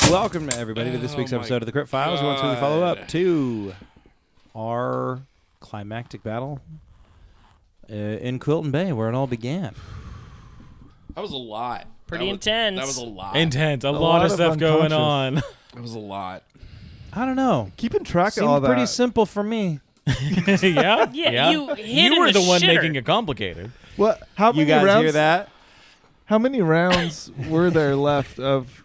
Welcome everybody to this week's episode of the Crypt Files. We want to follow up to our climactic battle in Quilton Bay, where it all began. That was a lot. Pretty intense. That was a lot. Intense. A lot of stuff going on. That was a lot. I don't know. Keeping track Seemed of all that. pretty simple for me. Yeah? Yeah, You were the one shitter. making it complicated. What? How You many guys rounds? hear that? How many rounds were there left of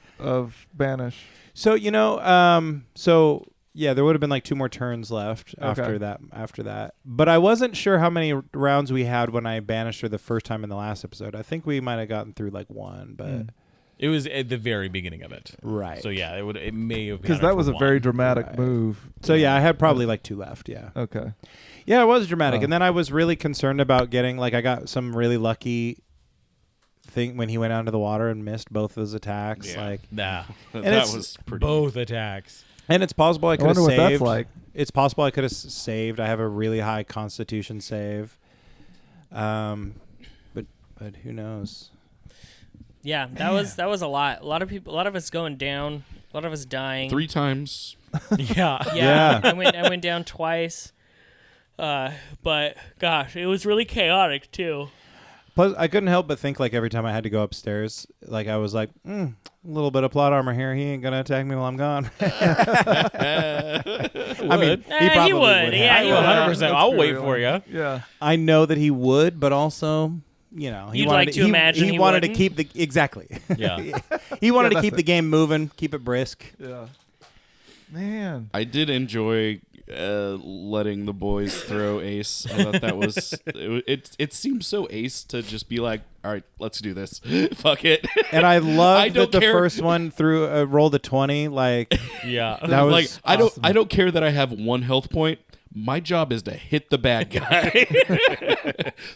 Banish? So there would have been like 2 more turns left after that. But I wasn't sure how many rounds we had when I banished her the first time in the last episode. I think we might have gotten through like 1, but It was at the very beginning of it. right. So yeah, it may have been Because that was a very dramatic move. So yeah, I had probably like 2 left. Yeah. Okay. Yeah, it was dramatic. Oh. And then I was really concerned about getting I got some really lucky thing when he went out into the water and missed both of his attacks. Yeah. Nah. That was pretty. Both attacks. And it's possible I could have wonder saved. what that's like. It's possible I could have saved. I have a really high Constitution save. But who knows? Yeah, that was a lot. A lot of us going down. A lot of us dying. 3 times. Yeah. Yeah. I went down twice. But gosh, it was really chaotic too. Plus, I couldn't help but think every time I had to go upstairs, I was like, a little bit of plot armor here. He ain't gonna attack me while I'm gone. I mean, he probably he would. Yeah, he would. 100%. I'll wait for you. Yeah. I know that he would, but also, he You'd wanted like to imagine he he wanted to wouldn't? keep the exactly. Yeah. He wanted to that's keep the game moving, keep it brisk. Yeah. Man. I did enjoy letting the boys throw Ace. I thought that was it seemed so Ace to just be like, all right, let's do this. Fuck it. And I love I that don't the care. first one threw rolled a 20. Yeah. That was like awesome. I don't care that I have 1 health point. My job is to hit the bad guy.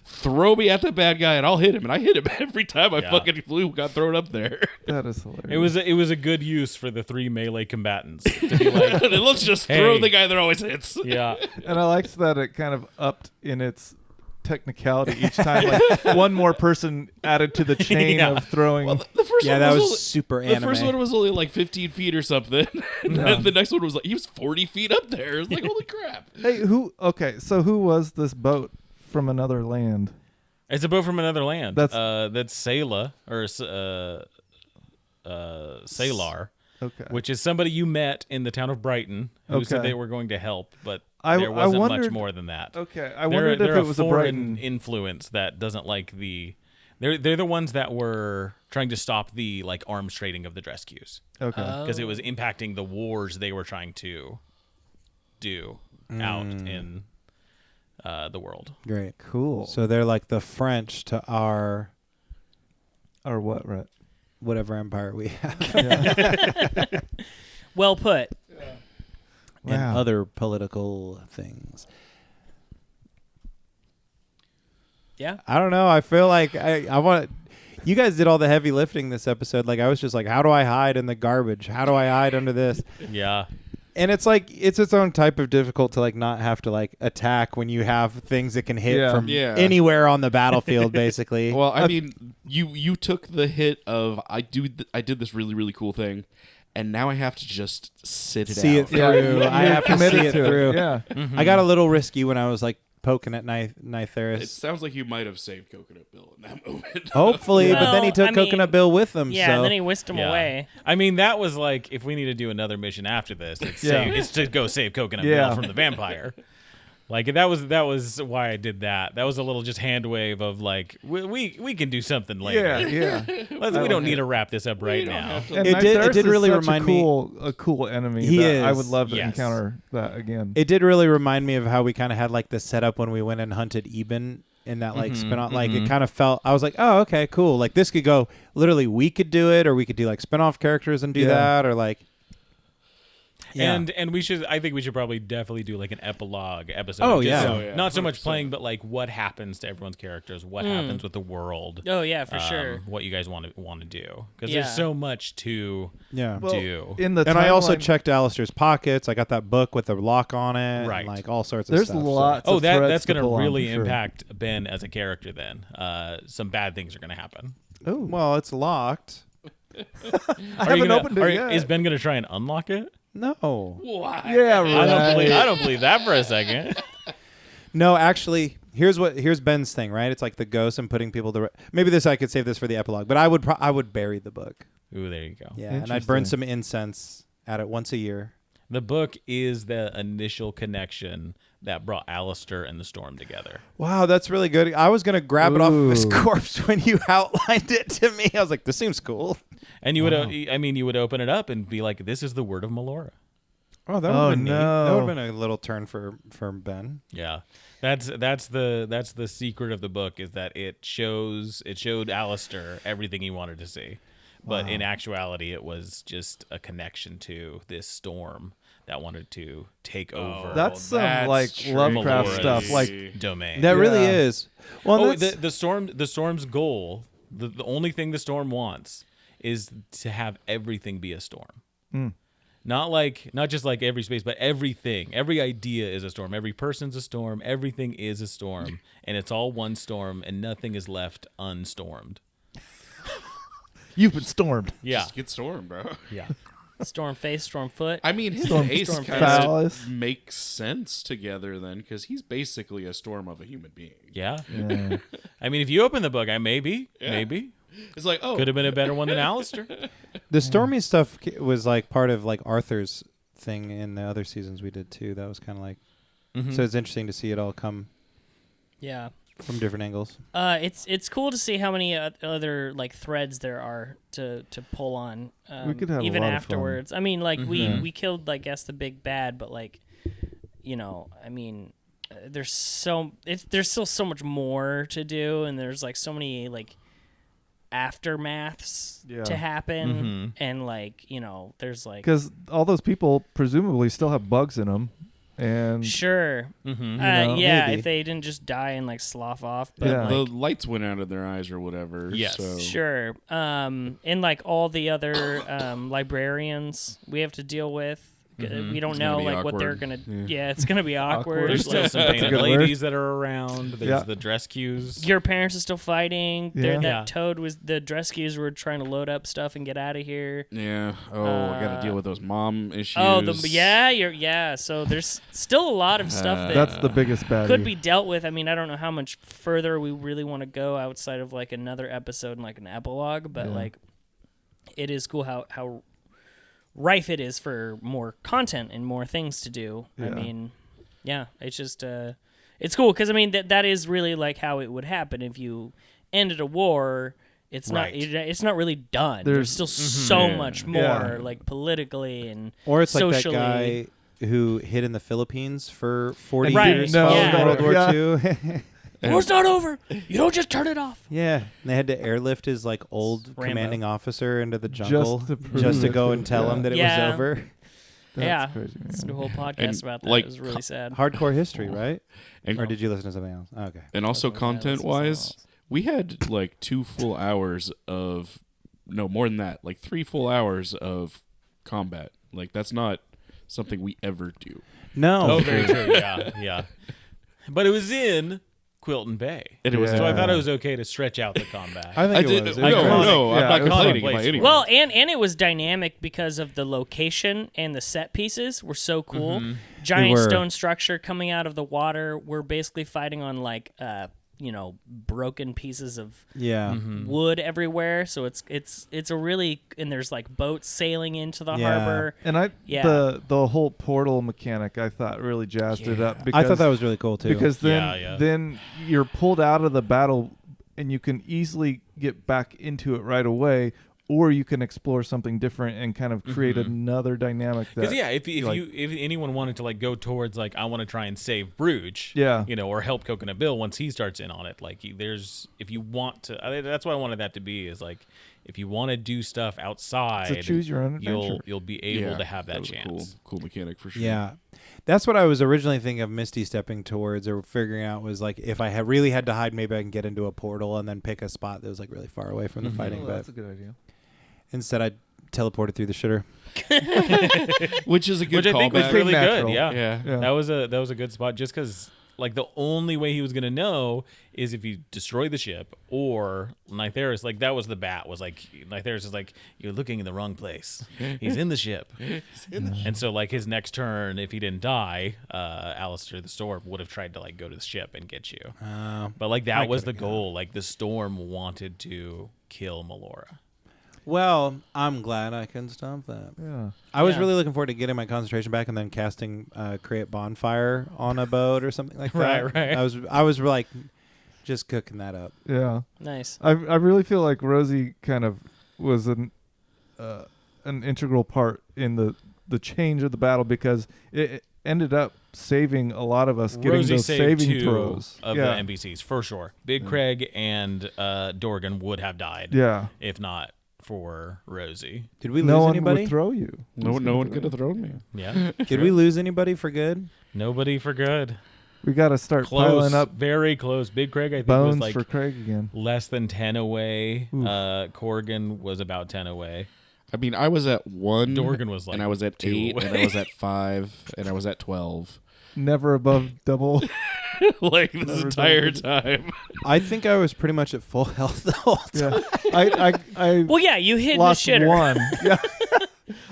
Throw me at the bad guy and I'll hit him. And I hit him every time I fucking got thrown up there. That is hilarious. It was a good use for the 3 melee combatants to be like, Let's just throw the guy that always hits. yeah. And I liked that it kind of upped in its technicality each time. One more person added to the chain Yeah. of throwing. Well, the first one that was only, super The anime. first one was only 15 feet or something. And then the next one was he was 40 feet up there. It was like, holy crap. Hey, so who was this boat from another land? It's a boat from another land. That's Sayla or Salar, Okay. which is somebody you met in the town of Brighton who said Okay. they were going to help, but I there wasn't much wondered- more than that. Okay. I wondered if They're it was a foreign Brighton. influence that doesn't like the. They're the ones that were trying to stop the arms trading of the Drescues Okay. because it was impacting the wars they were trying to do out in the world. Great. Cool. So they're like the French to our Or what, right? whatever empire we have Yeah. Well put. and Wow. other political things. Yeah. I don't know. I feel like I want. You guys did all the heavy lifting this episode. I was just like, how do I hide in the garbage? How do I hide under this? Yeah. And it's it's its own type of difficult to not have to attack when you have things that can hit from anywhere on the battlefield, basically. Well, I mean, you took the hit of I did this really, really cool thing, and now I have to just sit it See out. it through. Yeah, I have to see it through. Yeah. I got a little risky when I was poking at It Nytheris. sounds like you might have saved Coconut Bill in that moment. Hopefully, but then he Well, took I mean, Coconut Bill with him. Yeah, so. and then he whisked him away. I mean, that was if we need to do another mission after this, it's to go save Coconut Yeah. Bill from the vampire. That was why I did that. That was a little just hand wave of we can do something later. Yeah. Yeah. We don't need to wrap this up right now. And It did Nytheris really is such remind me- a cool enemy. He that I is. would love to Yes. encounter that again. It did really remind me of how we kind of had the setup when we went and hunted Eben in that spin-off. It kind of felt, I was like, oh, okay, cool. This could go, literally we could do it, or we could do spin-off characters and do that, or yeah. And I think we should probably definitely do an epilogue episode. Oh, Just yeah. not so much playing, but what happens to everyone's characters, what happens with the world. Oh yeah, for sure. What you guys want to do, because Yeah. there's so much to Yeah. do. In the And I also timeline- checked Alistair's pockets. I got that book with the lock on it. Right. And, all sorts of There's stuff. lots. Oh, of threads that's going to to pull on, really for sure. impact Ben as a character then. Some bad things are going to happen. Well, it's locked. I haven't opened it yet. Is Ben gonna try and unlock it? No. Why? Yeah, right. I don't believe that for a second. No, actually, here's Ben's thing, right? It's like the ghost and putting people to maybe this I could save this for the epilogue, but I would bury the book. Ooh, there you go. Yeah, and I'd burn some incense at it once a year. The book is the initial connection that brought Alistair and the Storm together. Wow, that's really good. I was gonna grab it off of his corpse when you outlined it to me. I was like, this seems cool. And you would, you would open it up and be like, "This is the word of Melora." Oh, that would have been neat. That would have been a little turn for Ben. Yeah, that's the secret of the book is that it showed Alistair everything he wanted to see, but in actuality, it was just a connection to this storm that wanted to take over. That's some like Lovecraft stuff, like domain. That really is. Well, the storm's goal, the only thing the storm wants is to have everything be a storm. Not just like every space, but everything. Every idea is a storm. Every person's a storm. Everything is a storm, and it's all one storm, and nothing is left unstormed. You've been stormed. Yeah, just get stormed, bro. Yeah. Storm face, storm foot. I mean, his face kind of makes sense together then, because he's basically a storm of a human being. Yeah. I mean, if you open the book, maybe. It's like, could have been a better one than Alistair. The stormy stuff was like part of like Arthur's thing in the other seasons we did too. That was kind of like, so it's interesting to see it all come. Yeah. From different angles. It's cool to see how many other like threads there are to pull on. We could have even a lot afterwards. Of fun. I mean, like we killed, I guess, the big bad, but like, I mean, there's still so much more to do, and there's like so many like aftermaths to happen, and like there's like because all those people presumably still have bugs in them. And sure, yeah, maybe. If they didn't just die and like slough off, but the lights went out of their eyes or whatever. Yes, so. Sure. And like all the other librarians we have to deal with. We don't know like awkward. what they're gonna. Yeah, it's gonna be awkward. There's still some painted ladies that are around. There's the dress queues. Your parents are still fighting. Yeah. That Toad was the dress queues were trying to load up stuff and get out of here. Yeah. I got to deal with those mom issues. So there's still a lot of stuff that that's the biggest baddie. Could be dealt with. I mean, I don't know how much further we really want to go outside of like another episode and like an epilogue, but like it is cool how rife it is for more content and more things to do. I mean, it's just it's cool because I mean that is really like how it would happen if you ended a war. It's not really done. There's still so much more like politically and or it's socially. Like that guy who hid in the Philippines for 40 Right. years No, following World War II. War's not over. You don't just turn it off. Yeah, and they had to airlift his like old Rambo. commanding officer into the jungle just to go and tell him that it was over. That's crazy, man. It's a whole podcast about that. Like, it was really sad. Hardcore history, right? And, or did you listen to something else? Okay. And also content-wise, we had like 2 full hours of more than that, like 3 full hours of combat. Like that's not something we ever do. No. Oh, very true. Yeah. But it was in Quilton Bay. So I thought it was okay to stretch out the combat. I think it was. No, I'm not complaining by any means. Well, and it was dynamic because of the location and the set pieces were so cool. Giant stone structure coming out of the water. We're basically fighting on like broken pieces of wood everywhere. So it's a really, and there's like boats sailing into the harbor. And the whole portal mechanic I thought really jazzed it up. Because, I thought that was really cool too. Because then you're pulled out of the battle and you can easily get back into it right away. Or you can explore something different and kind of create another dynamic. Because if anyone wanted to like go towards like I want to try and save Bruges, or help Coconut Bill once he starts in on it, like if you want to, that's what I wanted that to be is like if you want to do stuff outside, it's a choose your own adventure. You'll be able to have that was chance. A cool mechanic for sure. Yeah. That's what I was originally thinking of Misty stepping towards or figuring out was like if I really had to hide, maybe I can get into a portal and then pick a spot that was like really far away from the fighting. Oh, that's a good idea. Instead, I teleported through the shitter, which is a good Which I think was really natural. good. Yeah. That was a good spot just because like the only way he was gonna know is if you destroy the ship or Nytheris. Like that was the bat. Was like Nytheris is like, you're looking in the wrong place. He's in the ship. And so like his next turn, if he didn't die, Alistair the Storm would have tried to like go to the ship and get you. But like that was the goal. Like the Storm wanted to kill Melora. Well, I'm glad I can stop that. Yeah. I was really looking forward to getting my concentration back and then casting create bonfire on a boat or something like that. Right. I was like just cooking that up. Yeah. Nice. I really feel like Rosie kind of was an integral part in the change of the battle because it ended up saving a lot of us getting Rosie those saved saving 2 throws of the NPCs for sure. Big Craig and Dorgan would have died. Yeah. If not for Rosie. Did we lose No one anybody? would throw you. No one could have thrown me. Yeah. Did we lose anybody for good? Nobody for good. We got to start Close, piling up very close. Big Craig, I think, bones was like for Craig again. less than 10 away. Oof. Corrigan was about 10 away. I mean, I was at 1. Dorgan was like and I was at 2 8, away. and I was at 5, and I was at 12. Never above double. Like this Never entire done time. I think I was pretty much at full health the whole time. Yeah. I Well, yeah, you hid lost the shitter. one. Yeah.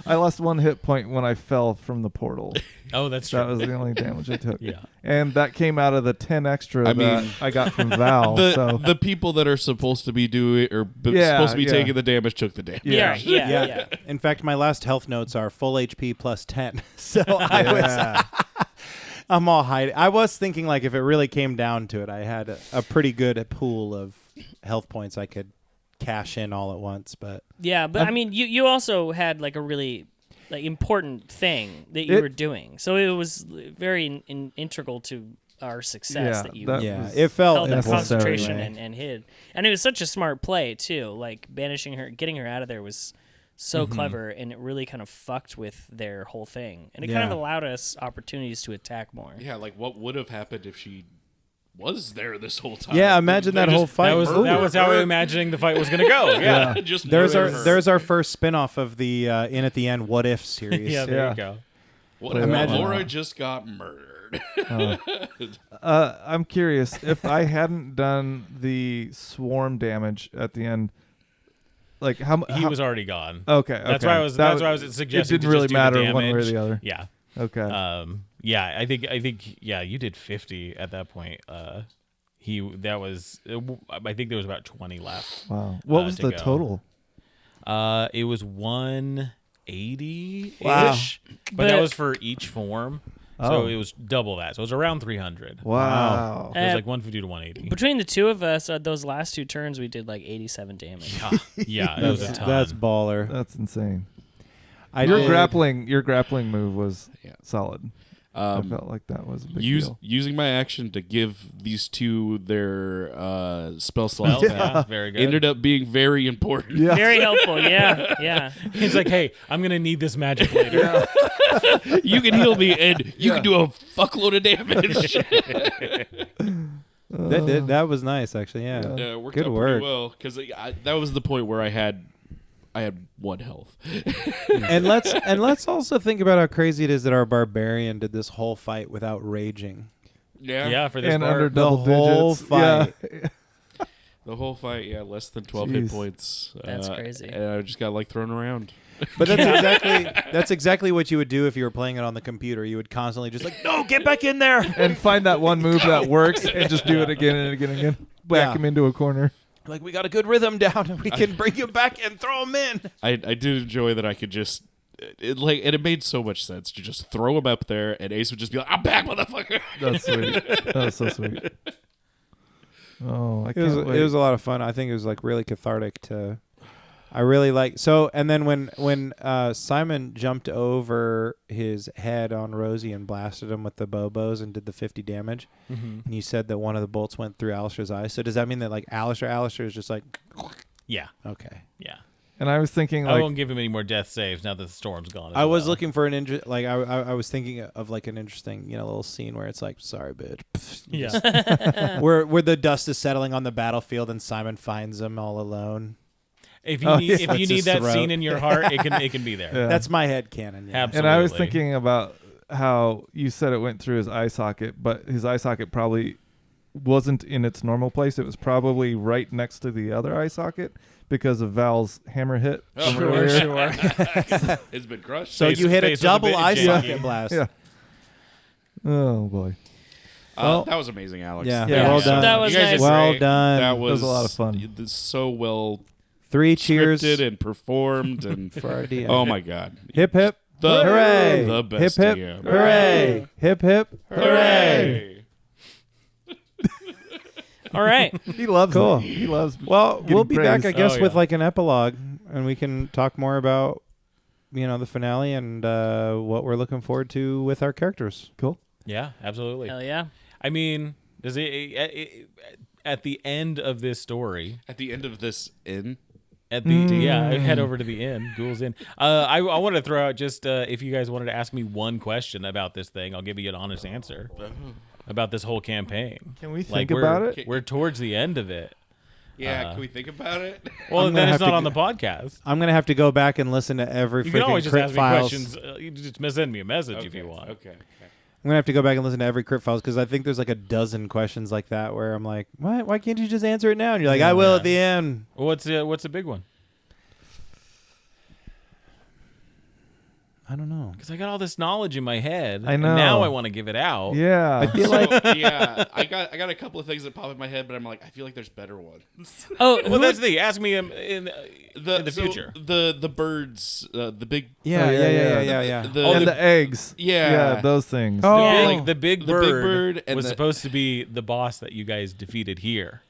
I lost 1 hit point when I fell from the portal. Oh, that's true. That was the only damage I took. Yeah. And that came out of the 10 extra I that mean, I got from Val. so The people that are supposed to be doing or Yeah, supposed to be yeah. taking the damage took the damage. Yeah. In fact, my last health notes are full HP plus 10. So I was I'm all hiding. I was thinking like if it really came down to it, I had a pretty good pool of health points I could cash in all at once, but Yeah, but I mean, you also had like a really like important thing that you were doing, so it was very integral to our success Yeah, that you that yeah, was it felt held that necessary. concentration Right. and hid. And it was such a smart play too. Like banishing her, getting her out of there was so clever, and it really kind of fucked with their whole thing. And it kind of Yeah. allowed us opportunities to attack more. Yeah, like what would have happened if she was there this whole time? Yeah, imagine that whole fight. That was how we were imagining the fight was going to go. Yeah. Just There's murder her. our first spin-off of the in at the end what if series. Yeah, there you go. What if Imagine Laura that. just got murdered? I'm curious if I hadn't done the swarm damage at the end. Like He was already gone. okay. That's okay. why I was. That's why I was suggesting. It didn't to really just do the matter one way or damage. the other. Yeah. Okay. Yeah. I think. Yeah. You did 50 at that point. I think there was about 20 left. Wow. What was to the go. total? It was 180 Wow. ish, but But- that was for each form. Oh. So it was double that. So it was around 300. Wow. It was like 150 to 180. Between the two of us, those last 2 turns, we did like 87 damage. Yeah, that was a ton. That's baller. That's insane. Your Your grappling move was Yeah. solid. I felt like that was a big deal. Using my action to give these two their spell slots Yeah, very good. ended up being very important. Yeah. Very helpful. Yeah. He's like, hey, I'm going to need this magic later. You can heal me, and you can do a fuckload of damage. That was nice actually. Yeah. It worked Good out work. pretty well because that was the point where I had 1 health. and let's also think about how crazy it is that our barbarian did this whole fight without raging. Yeah, for this And part. under The double whole digits. fight. Yeah. The whole fight, less than 12 hit Jeez. points. That's crazy. And I just got thrown around. But that's exactly what you would do if you were playing it on the computer. You would constantly just like, no, get back in there. And find that one move that works and just do it again and again and again. Back him into a corner. Like we got a good rhythm down, and we can bring him back and throw him in. I did enjoy that I could just and it made so much sense to just throw him up there, and Ace would just be like, "I'm back, motherfucker." That's sweet. That was so sweet. Oh, I It can't wait. was a lot of fun. I think it was like really cathartic to. I really like and then when Simon jumped over his head on Rosie and blasted him with the bobos and did the 50 damage, and you said that one of the bolts went through Alistair's eye. So does that mean that like Alistair is just like, Yeah. okay? Yeah. And I was thinking I like won't give him any more death saves now that the storm's gone. I was looking for an I was thinking of like an interesting little scene where it's like, sorry bitch, Yeah. where the dust is settling on the battlefield and Simon finds him all alone. If you Oh, need, yeah. if you That's need his that throat. scene in your heart, it can be there. Yeah. That's my head canon. Yeah. Absolutely. and I was thinking about how you said it went through his eye socket, but his eye socket probably wasn't in its normal place. It was probably right next to the other eye socket because of Val's hammer hit. Oh, from earlier. Sure. It's been crushed. So you hit a face was a double bit eye janky. socket blast. Yeah. Oh boy. That was amazing, Alex. Yeah. Yeah. Well done. That was You guys nice. did Well great. done. That was a lot of fun. So well 3 cheers scripted and performed and for our DM. oh my god. Hip hip. The Hooray. The best Hip hip. DM. Hooray. Hip hip. Hooray. All right. He loves Cool. it. He loves. Well, getting we'll be back, praised. I guess, Oh, with yeah. like an epilogue, and we can talk more about, the finale and what we're looking forward to with our characters. Cool. Yeah, absolutely. Hell yeah. I mean, does it at the end of this story? At the end of this At the I head over to the inn. Ghoul's Inn. I want to throw out just if you guys wanted to ask me one question about this thing, I'll give you an honest answer about this whole campaign. Can we Like think about it? We're towards the end of it. can we think about it? Well, I'm then gonna it's have not to on go- the podcast. I'm gonna have to go back and listen to every You can freaking always just crit ask me files. questions. You just send me a message if you want. Okay. I'm gonna have to go back and listen to every crit files because I think there's like a dozen questions like that where I'm like, what? Why can't you just answer it now? And you're like, I will at the end. What's a big one? I don't know. Because I got all this knowledge in my head. I and know. now I want to give it out. Yeah. I feel like I got a couple of things that pop in my head, but I'm like, I feel like there's better ones. Oh, Well, that's the thing. Ask me in the So future. the birds, the big yeah. the, and the eggs. yeah. Yeah, those things. Oh. Yeah. Like the big The bird, big bird and was the- supposed to be the boss that you guys defeated here.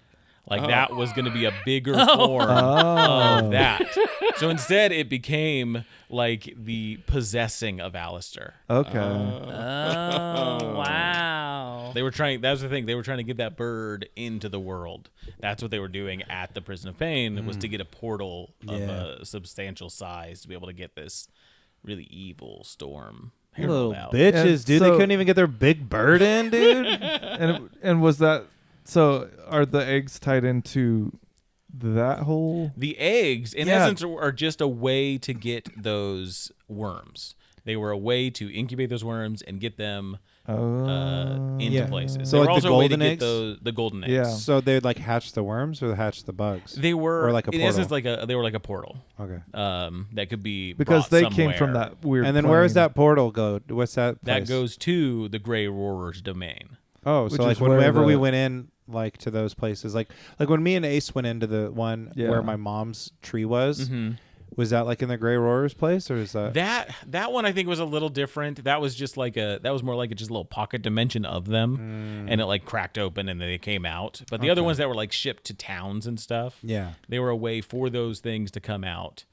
Like Oh. that was going to be a bigger form of that. So instead, it became like the possessing of Alistair. Okay. oh, wow. They were trying. That was the thing. They were trying to get that bird into the world. That's what they were doing at the Prison of Pain. Was to get a portal of a substantial size to be able to get this really evil storm. little herald out. bitches, And dude. They so- couldn't even get their big bird in, dude. and was that so? Are the eggs tied into that whole? The eggs, in Yeah. essence, are just a way to get those worms. They were a way to incubate those worms and get them into Yeah. places. So They were like the also a way to golden get eggs? the golden eggs. Yeah. So they'd like hatch the worms or hatch the bugs? They were Or like a in portal. essence they were like a portal. Okay. That could be Because brought they came somewhere. from that weird. And then where does plane. that portal go? What's that That place? goes to the Grey Roarer's domain. Oh, Which so like is where whenever we the- went in, like to those places, like when me and Ace went into the one Yeah. where my mom's tree was, Mm-hmm. was that like in the Grey Roarer's place, or is that? That one I think was a little different. That was just like that was more like just a little pocket dimension of them, and it like cracked open and then they came out. But the other ones that were like shipped to towns and stuff, Yeah. they were a way for those things to come out.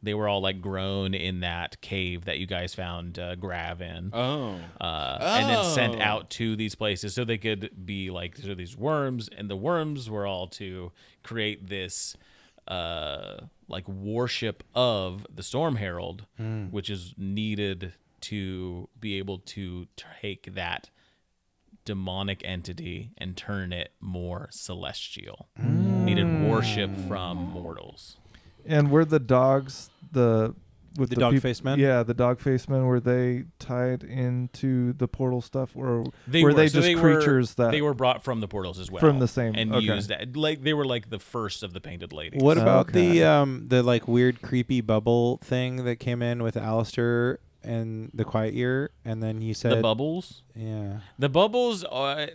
They were all like grown in that cave that you guys found Grav in, and then sent out to these places so they could be like these worms, and the worms were all to create this like worship of the Storm Herald, which is needed to be able to take that demonic entity and turn it more celestial. Needed worship from mortals. And were the dogs with The the dog-faced men? Yeah, the dog-faced men. Were they tied into the portal stuff, or They were they so just were- creatures that they were brought from the portals as well, From the same- and okay. used that like they were like the first of the painted ladies. What about Okay. the like weird creepy bubble thing that came in with Alistair and the Quiet Year, and then you said the bubbles? Yeah. The bubbles.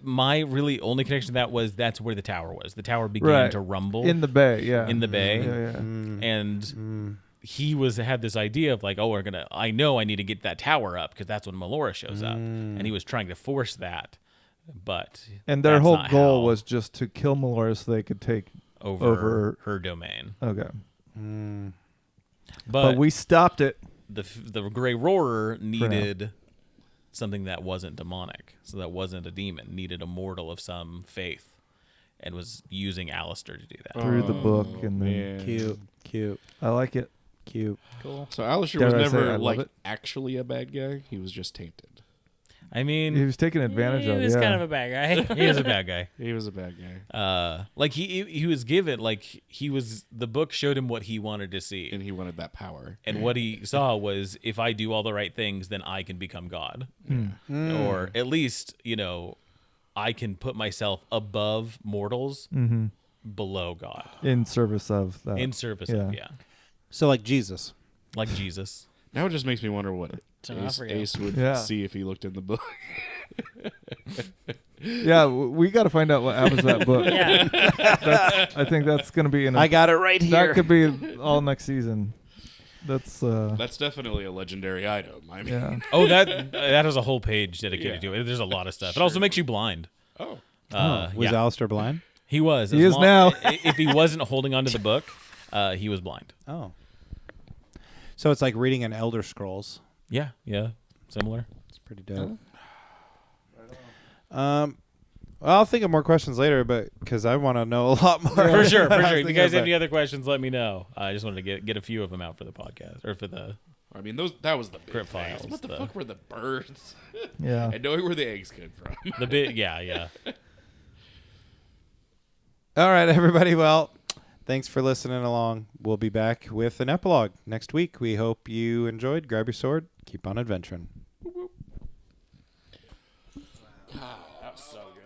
My really only connection to that was that's where the tower was. The tower began Right. to rumble in the bay? Yeah, in the bay, Yeah. and he had this idea of like, oh, I know I need to get that tower up because that's when Melora shows up, and he was trying to force that, but And their that's whole not goal how was just to kill Melora so they could take over her domain. Okay, But, but we stopped it. the Grey Roarer needed something that wasn't demonic, so that wasn't a demon, needed a mortal of some faith, and was using Alistair to do that. Through the book, and then Man. Cute. I like it. Cute. Cool. So Alistair Dare was I say I never love like it? actually a bad guy. He was just tainted. I mean, He was taken advantage of. He was yeah. kind of a bad guy. he is a bad guy. He was a bad guy. Like he was given, like the book showed him what he wanted to see. And he wanted that power. And what he saw was, if I do all the right things, then I can become God. Or at least, I can put myself above mortals, below God. in service of that. In service Yeah. of, So like Jesus. like Jesus. Now it just makes me wonder what D'Onofrio. Ace would Yeah. see if he looked in the book. Yeah, we got to find out what happens to that book. Yeah. I think that's going to be I got it right here. that could be all next season. That's That's definitely a legendary item. I mean, yeah. Oh, that has a whole page dedicated Yeah. to it. There's a lot of stuff. It also makes you blind. oh, Was yeah. Alistair blind? He was. He As is now. If he wasn't holding onto the book, he was blind. Oh. So it's like reading an Elder Scrolls. Yeah, similar. It's pretty dope. Well, I'll think of more questions later, but because I want to know a lot more. For sure. than I was If you thinking guys have about. any other questions, let me know. I just wanted to get a few of them out for the podcast or for the. I mean, that was the big Crypt things. files, What the though. fuck were the birds? Yeah. And knowing where the eggs came from. The bit, yeah. All right, everybody. Well, thanks for listening along. We'll be back with an epilogue next week. We hope you enjoyed. Grab your sword. Keep on adventuring. That was so good.